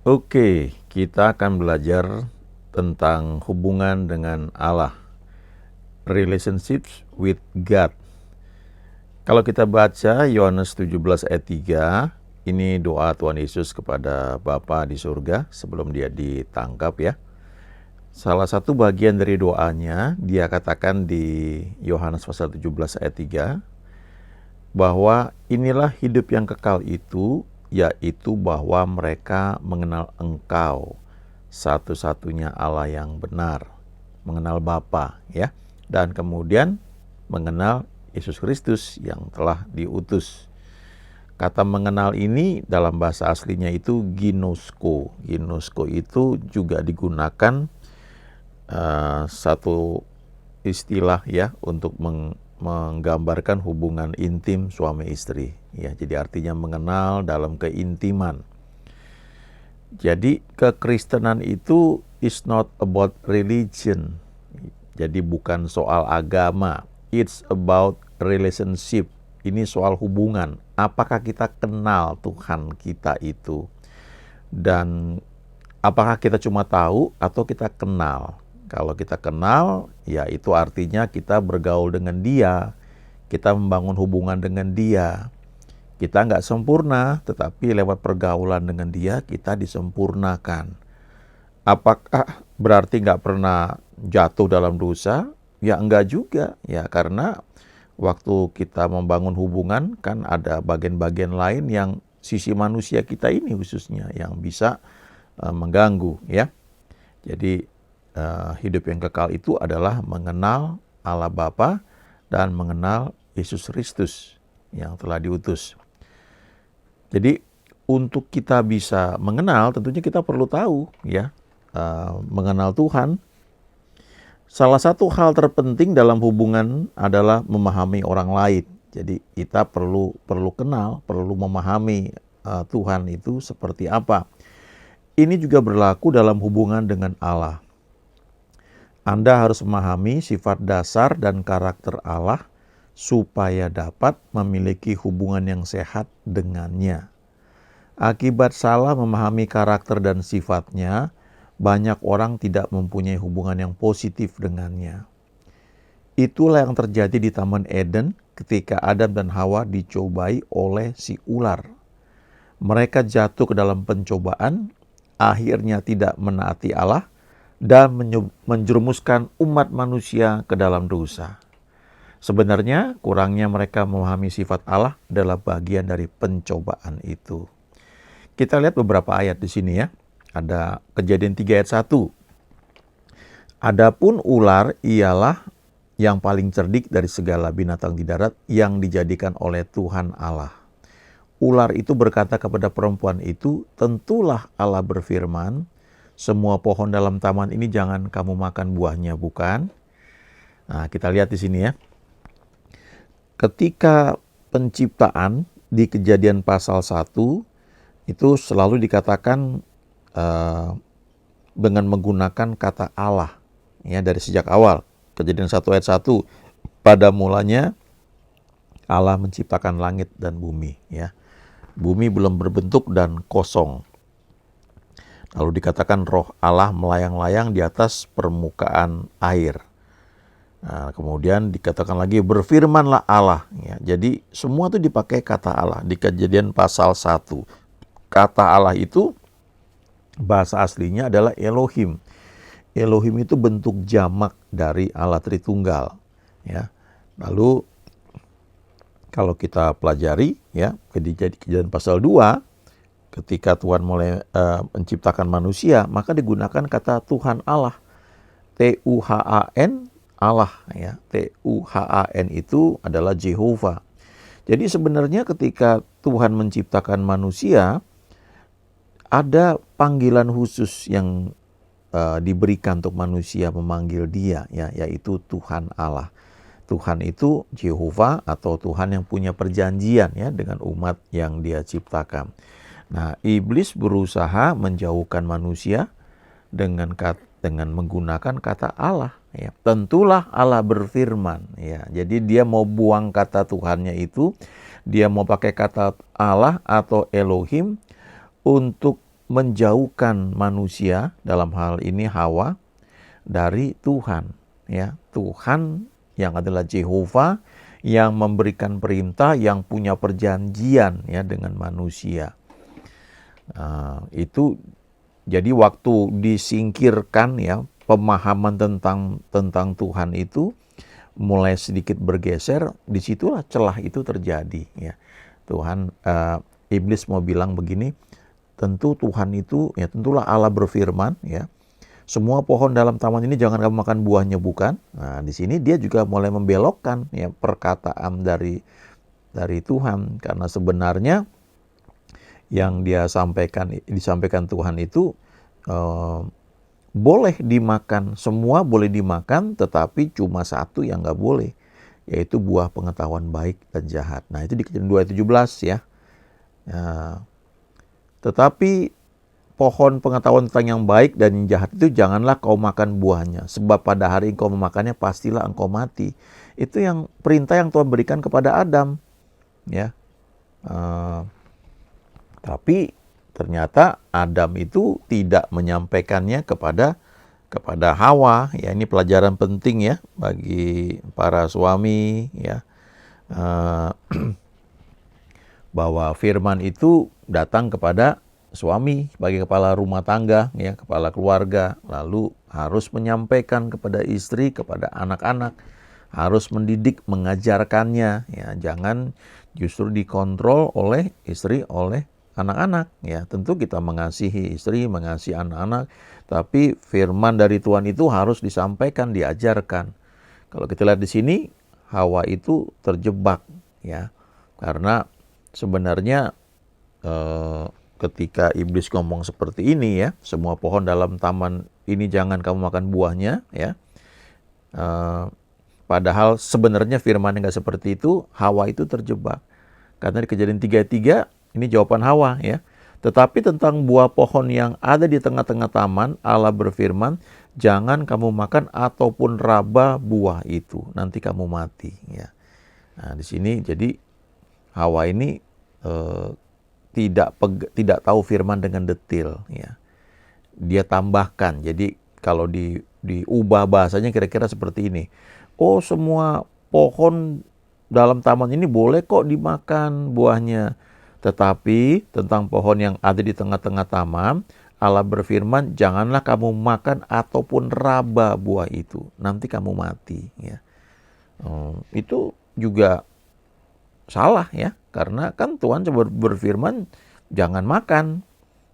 Oke, kita akan belajar tentang hubungan dengan Allah, relationships with God. Kalau kita baca Yohanes 17 ayat 3, ini doa Tuhan Yesus kepada Bapa di surga sebelum dia ditangkap ya. Salah satu bagian dari doanya, dia katakan di Yohanes pasal 17 ayat 3, bahwa inilah hidup yang kekal itu, yaitu bahwa mereka mengenal Engkau, satu-satunya Allah yang benar, mengenal Bapa ya, dan kemudian mengenal Yesus Kristus yang telah diutus. Kata mengenal ini dalam bahasa aslinya itu ginosko. Ginosko itu juga digunakan satu istilah ya untuk menggambarkan hubungan intim suami istri ya. Jadi artinya mengenal dalam keintiman. Jadi kekristenan itu is not about religion. Jadi bukan soal agama. It's about relationship. Ini soal hubungan. Apakah kita kenal Tuhan kita itu? Dan apakah kita cuma tahu atau kita kenal? Kalau kita kenal, ya itu artinya kita bergaul dengan Dia. Kita membangun hubungan dengan Dia. Kita nggak sempurna, tetapi lewat pergaulan dengan Dia, kita disempurnakan. Apakah berarti nggak pernah jatuh dalam dosa? Ya enggak juga, ya karena waktu kita membangun hubungan kan ada bagian-bagian lain yang sisi manusia kita ini khususnya yang bisa mengganggu ya. Jadi hidup yang kekal itu adalah mengenal Allah Bapa dan mengenal Yesus Kristus yang telah diutus. Jadi untuk kita bisa mengenal tentunya kita perlu tahu ya, mengenal Tuhan. Salah satu hal terpenting dalam hubungan adalah memahami orang lain. Jadi kita perlu kenal, perlu memahami Tuhan itu seperti apa. Ini juga berlaku dalam hubungan dengan Allah. Anda harus memahami sifat dasar dan karakter Allah supaya dapat memiliki hubungan yang sehat dengannya. Akibat salah memahami karakter dan sifatnya, banyak orang tidak mempunyai hubungan yang positif dengannya. Itulah yang terjadi di Taman Eden ketika Adam dan Hawa dicobai oleh si ular. Mereka jatuh ke dalam pencobaan, akhirnya tidak menaati Allah, dan menjerumuskan umat manusia ke dalam dosa. Sebenarnya kurangnya mereka memahami sifat Allah adalah bagian dari pencobaan itu. Kita lihat beberapa ayat di sini ya. Ada Kejadian 3 ayat 1. Adapun ular ialah yang paling cerdik dari segala binatang di darat yang dijadikan oleh Tuhan Allah. Ular itu berkata kepada perempuan itu, tentulah Allah berfirman, semua pohon dalam taman ini jangan kamu makan buahnya, bukan? Nah, kita lihat di sini ya. Ketika penciptaan di Kejadian pasal 1 itu selalu dikatakan dengan menggunakan kata Allah ya dari sejak awal. Kejadian 1 ayat 1, pada mulanya Allah menciptakan langit dan bumi ya. Bumi belum berbentuk dan kosong. Lalu dikatakan roh Allah melayang-layang di atas permukaan air. Nah, kemudian dikatakan lagi berfirmanlah Allah. Ya, jadi semua itu dipakai kata Allah di Kejadian pasal 1. Kata Allah itu bahasa aslinya adalah Elohim. Elohim itu bentuk jamak dari Allah Tritunggal. Ya. Lalu kalau kita pelajari ya Kejadian pasal 2, ketika Tuhan mulai menciptakan manusia, maka digunakan kata Tuhan Allah. Tuhan Allah ya. Tuhan itu adalah Jehovah. Jadi sebenarnya ketika Tuhan menciptakan manusia, ada panggilan khusus yang diberikan untuk manusia memanggil Dia ya, yaitu Tuhan Allah. Tuhan itu Jehovah atau Tuhan yang punya perjanjian ya dengan umat yang Dia ciptakan. Nah, iblis berusaha menjauhkan manusia dengan menggunakan kata Allah ya. Tentulah Allah berfirman ya. Jadi dia mau buang kata Tuhannya itu, dia mau pakai kata Allah atau Elohim untuk menjauhkan manusia, dalam hal ini Hawa, dari Tuhan. Ya, Tuhan yang adalah Jehovah, yang memberikan perintah, yang punya perjanjian ya dengan manusia. Itu jadi waktu disingkirkan ya pemahaman tentang Tuhan itu mulai sedikit bergeser, disitulah celah itu terjadi ya. Tuhan iblis mau bilang begini, tentu Tuhan itu ya tentulah Allah berfirman ya. Semua pohon dalam taman ini jangan kamu makan buahnya, bukan? Nah, di sini dia juga mulai membelokkan ya perkataan dari Tuhan, karena sebenarnya yang disampaikan Tuhan itu boleh dimakan, semua boleh dimakan, tetapi cuma satu yang nggak boleh, yaitu buah pengetahuan baik dan jahat. Nah, itu di Kejadian 2:17 ya. Tetapi pohon pengetahuan tentang yang baik dan yang jahat itu janganlah kau makan buahnya, sebab pada hari engkau memakannya pastilah engkau mati. Itu yang perintah yang Tuhan berikan kepada Adam ya. Tapi ternyata Adam itu tidak menyampaikannya kepada Hawa ya. Ini pelajaran penting ya bagi para suami ya, bahwa firman itu datang kepada suami sebagai kepala rumah tangga ya, kepala keluarga, lalu harus menyampaikan kepada istri, kepada anak-anak, harus mendidik, mengajarkannya ya, jangan justru dikontrol oleh istri, oleh anak-anak ya. Tentu kita mengasihi istri, mengasihi anak-anak, tapi firman dari Tuhan itu harus disampaikan, diajarkan. Kalau kita lihat di sini, Hawa itu terjebak ya, karena sebenarnya ketika iblis ngomong seperti ini ya, semua pohon dalam taman ini jangan kamu makan buahnya ya. Padahal sebenarnya firman nggak seperti itu, Hawa itu terjebak. Karena di Kejadian 3:3 ini jawaban Hawa ya. Tetapi tentang buah pohon yang ada di tengah-tengah taman, Allah berfirman, jangan kamu makan ataupun raba buah itu, nanti kamu mati ya. Nah, di sini jadi Hawa ini tidak tahu firman dengan detail ya. Dia tambahkan. Jadi kalau diubah bahasanya kira-kira seperti ini. Oh, semua pohon dalam taman ini boleh kok dimakan buahnya. Tetapi tentang pohon yang ada di tengah-tengah taman, Allah berfirman, janganlah kamu makan ataupun raba buah itu, nanti kamu mati ya. Itu juga salah ya, karena kan Tuhan coba berfirman jangan makan,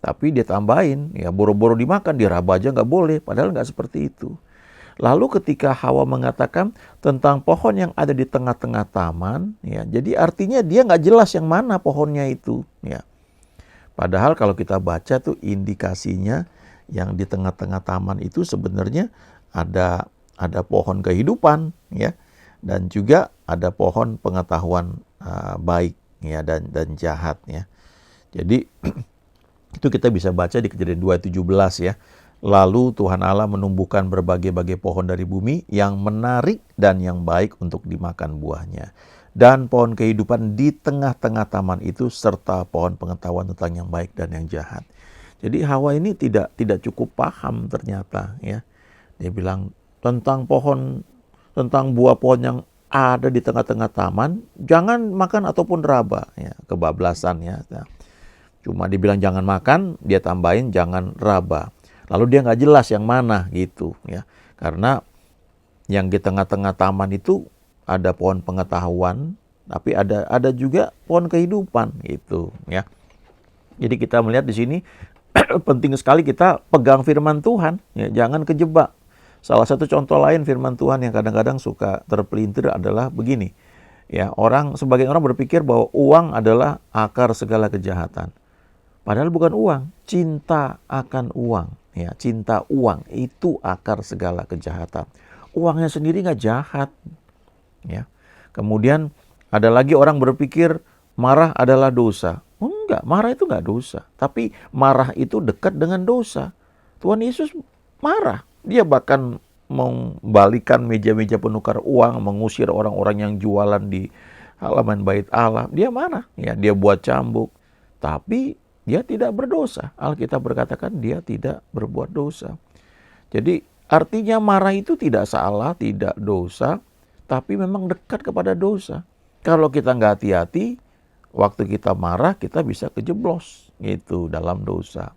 tapi dia tambahin ya boro-boro dimakan, diraba aja nggak boleh, padahal nggak seperti itu. Lalu ketika Hawa mengatakan tentang pohon yang ada di tengah-tengah taman ya, jadi artinya dia nggak jelas yang mana pohonnya itu ya. Padahal kalau kita baca tuh indikasinya yang di tengah-tengah taman itu sebenarnya ada pohon kehidupan ya, dan juga ada pohon pengetahuan baik ya dan jahat ya. Jadi itu kita bisa baca di Kejadian 2:17 ya. Lalu Tuhan Allah menumbuhkan berbagai-bagai pohon dari bumi yang menarik dan yang baik untuk dimakan buahnya. Dan pohon kehidupan di tengah-tengah taman itu serta pohon pengetahuan tentang yang baik dan yang jahat. Jadi Hawa ini tidak cukup paham ternyata ya. Dia bilang tentang buah pohon yang ada di tengah-tengah taman, jangan makan ataupun raba ya, kebablasan ya. Nah, cuma dibilang jangan makan, dia tambahin jangan raba. Lalu dia nggak jelas yang mana gitu ya, karena yang di tengah-tengah taman itu ada pohon pengetahuan, tapi ada juga pohon kehidupan gitu ya. Jadi kita melihat di sini penting sekali kita pegang firman Tuhan ya, jangan kejebak. Salah satu contoh lain firman Tuhan yang kadang-kadang suka terpelintir adalah begini ya, sebagian orang berpikir bahwa uang adalah akar segala kejahatan. Padahal bukan uang, cinta akan uang. Ya, cinta uang itu akar segala kejahatan. Uangnya sendiri nggak jahat. Ya. Kemudian ada lagi orang berpikir marah adalah dosa. Oh, enggak, marah itu nggak dosa. Tapi marah itu dekat dengan dosa. Tuhan Yesus marah. Dia bahkan membalikan meja-meja penukar uang, mengusir orang-orang yang jualan di halaman bait Allah. Dia marah. Ya, dia buat cambuk. Tapi dia tidak berdosa. Alkitab berkatakan dia tidak berbuat dosa. Jadi artinya marah itu tidak salah, tidak dosa, tapi memang dekat kepada dosa. Kalau kita nggak hati-hati, waktu kita marah kita bisa kejeblos gitu dalam dosa.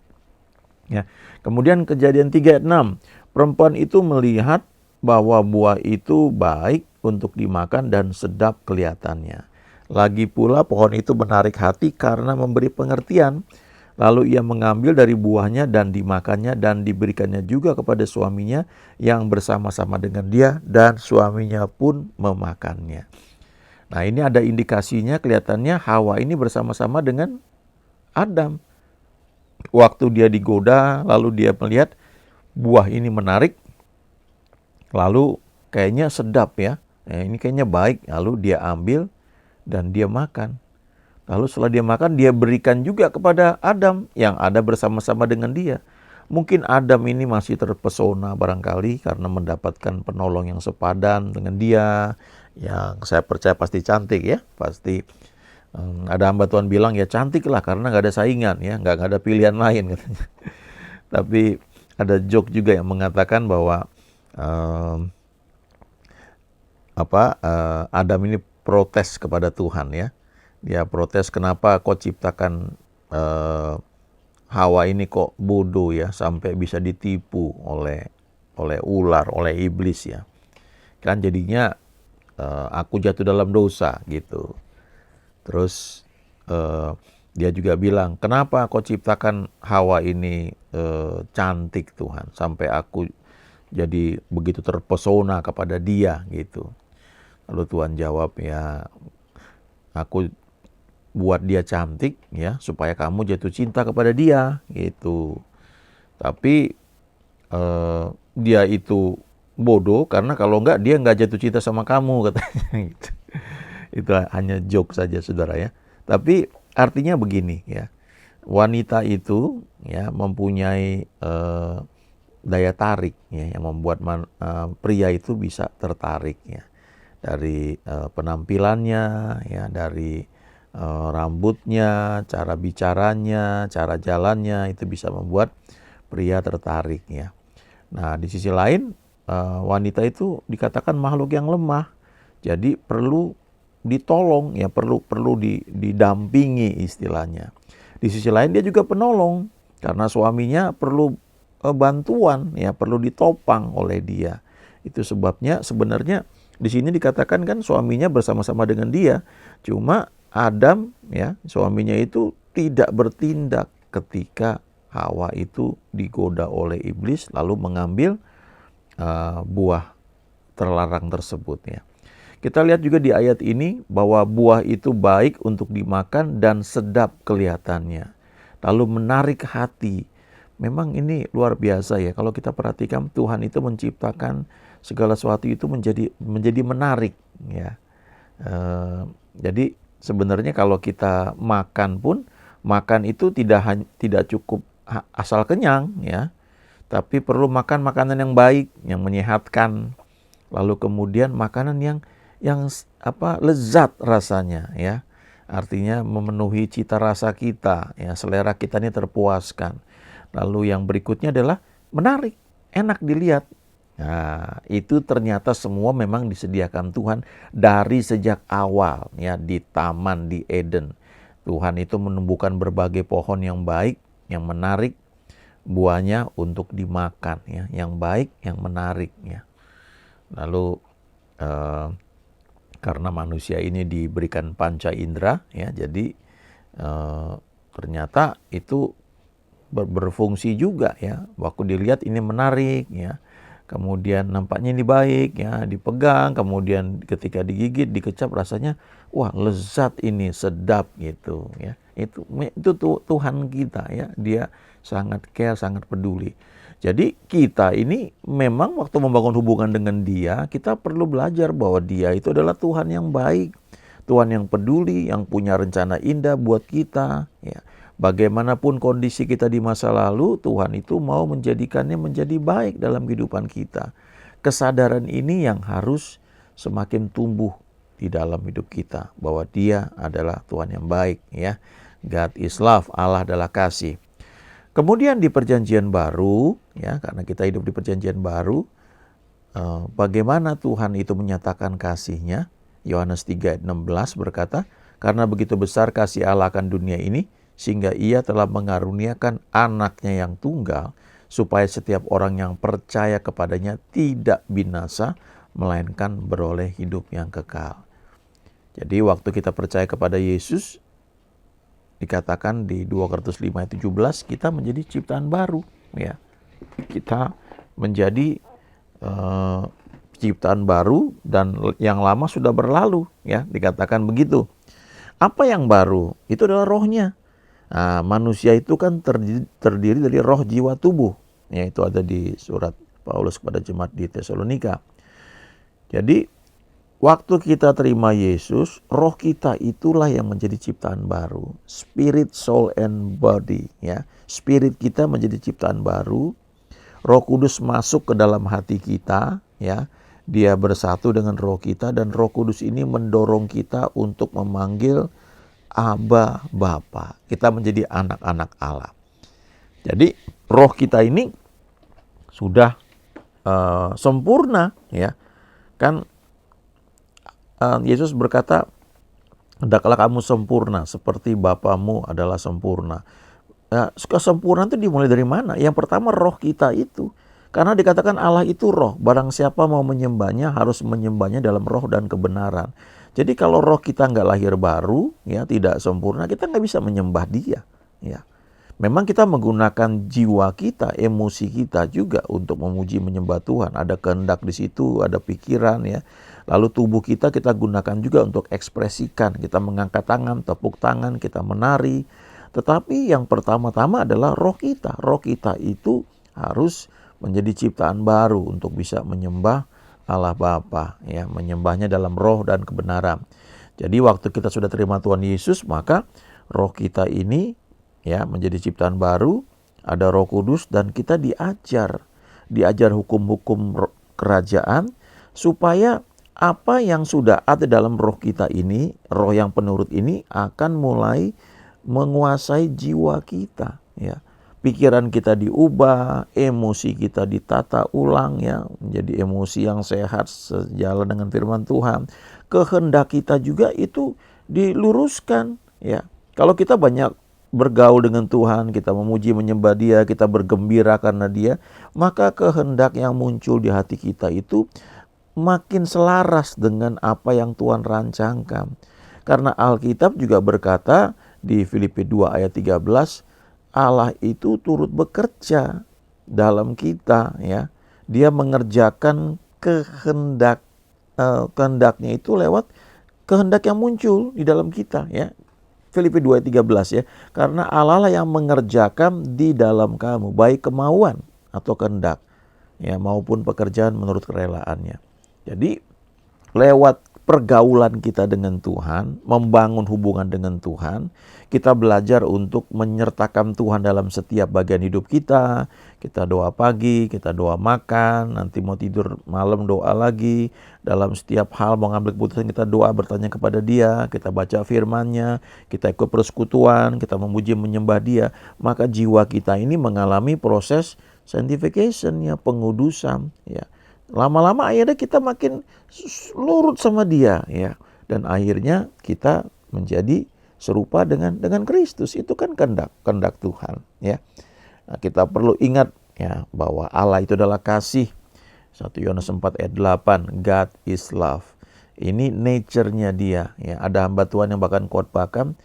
Ya. Kemudian Kejadian 3 ayat 6, perempuan itu melihat bahwa buah itu baik untuk dimakan dan sedap kelihatannya. Lagi pula pohon itu menarik hati karena memberi pengertian. Lalu ia mengambil dari buahnya dan dimakannya dan diberikannya juga kepada suaminya yang bersama-sama dengan dia, dan suaminya pun memakannya. Nah, ini ada indikasinya, kelihatannya Hawa ini bersama-sama dengan Adam. Waktu dia digoda, lalu dia melihat buah ini menarik, lalu kayaknya sedap ya. Ini kayaknya baik, lalu dia ambil dan dia makan. Lalu setelah dia makan, dia berikan juga kepada Adam yang ada bersama-sama dengan dia. Mungkin Adam ini masih terpesona barangkali karena mendapatkan penolong yang sepadan dengan dia, yang saya percaya pasti cantik ya, pasti. Ada hamba Tuhan bilang ya cantik lah karena nggak ada saingan ya, nggak ada pilihan lain katanya. Tapi ada joke juga yang mengatakan bahwa Adam ini protes kepada Tuhan ya. Dia protes, kenapa kau ciptakan Hawa ini kok bodoh ya, sampai bisa ditipu oleh ular, oleh iblis ya. Kan jadinya aku jatuh dalam dosa gitu. Terus dia juga bilang, kenapa kau ciptakan Hawa ini cantik Tuhan, sampai aku jadi begitu terpesona kepada dia gitu. Lalu Tuhan jawab, ya aku buat dia cantik ya supaya kamu jatuh cinta kepada dia gitu. Tapi dia itu bodoh karena kalau enggak dia enggak jatuh cinta sama kamu katanya gitu. Itu hanya joke saja saudara ya. Tapi artinya begini ya. Wanita itu ya mempunyai daya tarik ya yang membuat pria itu bisa tertarik ya. Dari penampilannya ya, dari rambutnya, cara bicaranya, cara jalannya, itu bisa membuat pria tertarik ya. Nah, di sisi lain wanita itu dikatakan makhluk yang lemah. Jadi perlu ditolong ya, perlu didampingi istilahnya. Di sisi lain dia juga penolong karena suaminya perlu bantuan ya, perlu ditopang oleh dia. Itu sebabnya sebenarnya di sini dikatakan kan suaminya bersama-sama dengan dia. Cuma Adam ya, suaminya itu tidak bertindak ketika Hawa itu digoda oleh iblis lalu mengambil buah terlarang tersebut ya. Kita lihat juga di ayat ini bahwa buah itu baik untuk dimakan dan sedap kelihatannya. Lalu menarik hati. Memang ini luar biasa ya. Kalau kita perhatikan Tuhan itu menciptakan segala sesuatu itu menjadi menarik ya. Jadi sebenarnya kalau kita makan pun, makan itu tidak cukup asal kenyang ya. Tapi perlu makan makanan yang baik, yang menyehatkan. Lalu kemudian makanan yang lezat rasanya ya. Artinya memenuhi cita rasa kita ya, selera kita ini terpuaskan. Lalu yang berikutnya adalah menarik, enak dilihat. Nah, itu ternyata semua memang disediakan Tuhan dari sejak awal ya, di taman di Eden. Tuhan itu menumbuhkan berbagai pohon yang baik, yang menarik buahnya untuk dimakan ya, yang baik, yang menarik ya. Lalu karena manusia ini diberikan panca indera ya, jadi ternyata itu berfungsi juga ya. Waktu dilihat ini menarik ya. Kemudian nampaknya ini baik ya, dipegang, kemudian ketika digigit, dikecap rasanya wah lezat ini, sedap gitu ya. Itu Tuhan kita ya, dia sangat care, sangat peduli. Jadi kita ini memang waktu membangun hubungan dengan dia, kita perlu belajar bahwa dia itu adalah Tuhan yang baik, Tuhan yang peduli, yang punya rencana indah buat kita ya. Bagaimanapun kondisi kita di masa lalu, Tuhan itu mau menjadikannya menjadi baik dalam kehidupan kita. Kesadaran ini yang harus semakin tumbuh di dalam hidup kita, bahwa Dia adalah Tuhan yang baik ya. God is love, Allah adalah kasih. Kemudian di perjanjian baru, ya, karena kita hidup di perjanjian baru, bagaimana Tuhan itu menyatakan kasih-Nya? Yohanes 3 ayat 16 berkata, karena begitu besar kasih Allah akan dunia ini, sehingga Ia telah mengaruniakan anaknya yang tunggal, supaya setiap orang yang percaya kepadanya tidak binasa, melainkan beroleh hidup yang kekal. Jadi waktu kita percaya kepada Yesus, dikatakan di 2 Korintus 5 ayat 17, kita menjadi ciptaan baru. Ya. Kita menjadi ciptaan baru dan yang lama sudah berlalu, ya, dikatakan begitu. Apa yang baru? Itu adalah rohnya. Nah, manusia itu kan terdiri dari roh, jiwa, tubuh. Ya, itu ada di surat Paulus kepada jemaat di Tesalonika. Jadi, waktu kita terima Yesus, roh kita itulah yang menjadi ciptaan baru. Spirit, soul, and body. Ya. Spirit kita menjadi ciptaan baru. Roh Kudus masuk ke dalam hati kita, ya. Dia bersatu dengan roh kita dan Roh Kudus ini mendorong kita untuk memanggil Aba, Bapa. Kita menjadi anak-anak Allah. Jadi roh kita ini sudah sempurna, ya. Kan Yesus berkata, hendaklah kamu sempurna seperti Bapamu adalah sempurna. Nah, kesempurnaan itu dimulai dari mana? Yang pertama roh kita itu. Karena dikatakan Allah itu roh. Barang siapa mau menyembahnya harus menyembahnya dalam roh dan kebenaran. Jadi kalau roh kita nggak lahir baru, ya tidak sempurna, kita nggak bisa menyembah Dia. Ya. Memang kita menggunakan jiwa kita, emosi kita juga untuk memuji menyembah Tuhan. Ada kehendak di situ, ada pikiran, ya. Lalu tubuh kita gunakan juga untuk ekspresikan. Kita mengangkat tangan, tepuk tangan, kita menari. Tetapi yang pertama-tama adalah roh kita. Roh kita itu harus menjadi ciptaan baru untuk bisa menyembah Allah Bapa, ya, menyembahnya dalam roh dan kebenaran. Jadi waktu kita sudah terima Tuhan Yesus, maka roh kita ini, ya, menjadi ciptaan baru, ada Roh Kudus dan kita diajar hukum-hukum kerajaan supaya apa yang sudah ada dalam roh kita ini, roh yang penurut ini akan mulai menguasai jiwa kita, ya. Pikiran kita diubah, emosi kita ditata ulang, ya, menjadi emosi yang sehat sejalan dengan firman Tuhan. Kehendak kita juga itu diluruskan, ya. Kalau kita banyak bergaul dengan Tuhan, kita memuji menyembah Dia, kita bergembira karena Dia, maka kehendak yang muncul di hati kita itu makin selaras dengan apa yang Tuhan rancangkan. Karena Alkitab juga berkata di Filipi 2 ayat 13, Allah itu turut bekerja dalam kita, ya. Dia mengerjakan kehendaknya itu lewat kehendak yang muncul di dalam kita, ya. Filipi 2 ayat 13, ya. Karena Allah lah yang mengerjakan di dalam kamu baik kemauan atau kehendak, ya, maupun pekerjaan menurut kerelaannya. Jadi lewat pergaulan kita dengan Tuhan, membangun hubungan dengan Tuhan, kita belajar untuk menyertakan Tuhan dalam setiap bagian hidup kita. Kita doa pagi, kita doa makan, nanti mau tidur malam doa lagi. Dalam setiap hal mau ngambil keputusan kita doa bertanya kepada Dia, kita baca firman-Nya, kita ikut persekutuan, kita memuji menyembah Dia. Maka jiwa kita ini mengalami proses sanctification, ya, pengudusan, ya. Lama-lama akhirnya kita makin nurut sama Dia, ya. Dan akhirnya kita menjadi serupa dengan Kristus. Itu kan kehendak Tuhan, ya. Nah, kita perlu ingat, ya, bahwa Allah itu adalah kasih. 1 Yohanes 4 ayat 8, God is love. Ini nature-nya Dia, ya. Ada hamba Tuhan yang bahkan khotbahkan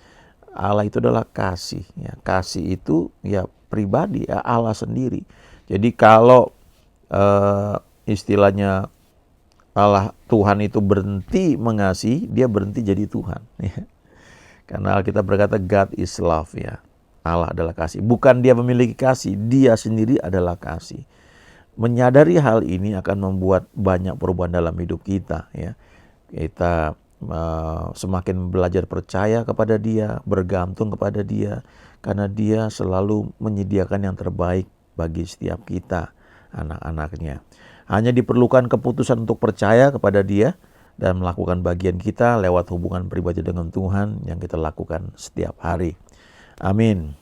Allah itu adalah kasih, ya. Kasih itu, ya, pribadi, ya, Allah sendiri. Jadi kalau istilahnya Allah Tuhan itu berhenti mengasihi, Dia berhenti jadi Tuhan, ya. Karena Alkitab berkata God is love, ya. Allah adalah kasih. Bukan Dia memiliki kasih, Dia sendiri adalah kasih. Menyadari hal ini akan membuat banyak perubahan dalam hidup kita, ya. Kita semakin belajar percaya kepada Dia, bergantung kepada Dia, karena Dia selalu menyediakan yang terbaik bagi setiap kita, anak-anaknya. Hanya diperlukan keputusan untuk percaya kepada Dia dan melakukan bagian kita lewat hubungan pribadi dengan Tuhan yang kita lakukan setiap hari. Amin.